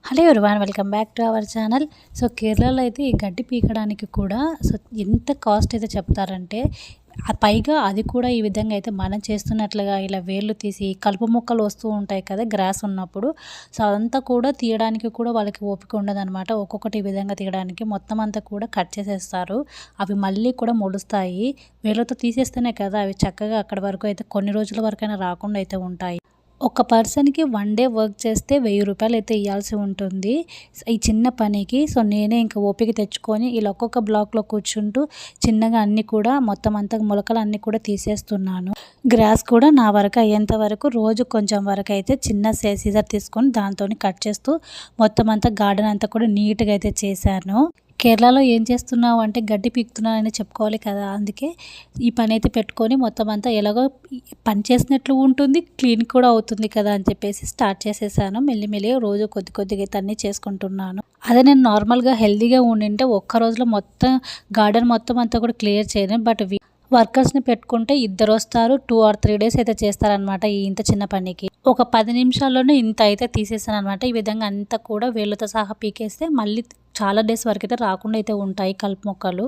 Hello everyone, welcome back to our channel. So కేరళలో అయితే ఈ గడ్డి పీకడానికి కూడా ఎంత కాస్ట్ అయితే చెప్తారంటే, పైగా అది కూడా ఈ విధంగా అయితే మనం చేస్తున్నట్లుగా ఇలా వేర్లు తీసి కలుపు మొక్కలు వస్తూ ఉంటాయి కదా గ్రాస్ ఉన్నప్పుడు. సో అదంతా కూడా తీయడానికి కూడా వాళ్ళకి ఓపిక ఉండదన్నమాట. ఒక్కొక్కటి ఈ విధంగా తీయడానికి మొత్తం అంతా కూడా కట్ చేసేస్తారు. అవి మళ్ళీ కూడా మొలుస్తాయి. వేర్లతో తీసేస్తేనే కదా అవి చక్కగా అక్కడి వరకు అయితే కొన్ని రోజుల వరకైనా రాకుండా అయితే ఉంటాయి. ఒక పర్సన్‌కి 1 డే వర్క్ చేస్తే రూ. 1000 అయితే ఇయ్యాల్సి ఉంటుంది. ఈ చిన్న పనికి. సో నేనే ఇంక ఓపిక తెచ్చుకొని ఇలా ఒక్కొక్క బ్లాక్‌లో కూర్చుంటూ చిన్నగా అన్నీ కూడా మొత్తం అంతా మొలకలు అన్నీ కూడా తీసేస్తున్నాను. గ్రాస్ కూడా నా వరకు అయ్యేంత వరకు రోజు కొంచెం వరకైతే చిన్న సీజర్ తీసుకొని దాంతోని కట్ చేస్తూ మొత్తం అంతా గార్డెన్ అంతా కూడా నీట్‌గా అయితే చేశాను. కేరళలో ఏం చేస్తున్నావు అంటే గడ్డి పీకుతున్నానని చెప్పుకోవాలి కదా! అందుకే ఈ పని అయితే పెట్టుకొని మొత్తం అంతా ఎలాగో పని చేసినట్లు ఉంటుంది, క్లీన్ కూడా అవుతుంది కదా అని చెప్పేసి స్టార్ట్ చేసేసాను. మెల్లిమెల్లిగా రోజు కొద్ది కొద్దిగా అయితే అన్నీ చేసుకుంటున్నాను. అదే నేను నార్మల్‌గా హెల్తీగా ఉండింటే ఒక్క రోజులో మొత్తం గార్డెన్ మొత్తం అంతా కూడా క్లియర్ చేయను. బట్ వర్కర్స్‌ని పెట్టుకుంటే ఇద్దరొస్తారు. 2 ఆర్ 3 డేస్ అయితే చేస్తారనమాట ఈ ఇంత చిన్న పనికి. ఒక 10 నిమిషాల్లోనే ఇంత అయితే తీసేసాననమాట. ఈ విధంగా అంతా కూడా వేళ్ళతో సహా పీకేస్తే మళ్ళీ చాలా డేస్ వరకైతే రాకుండా అయితే ఉంటాయి కలుపు మొక్కలు.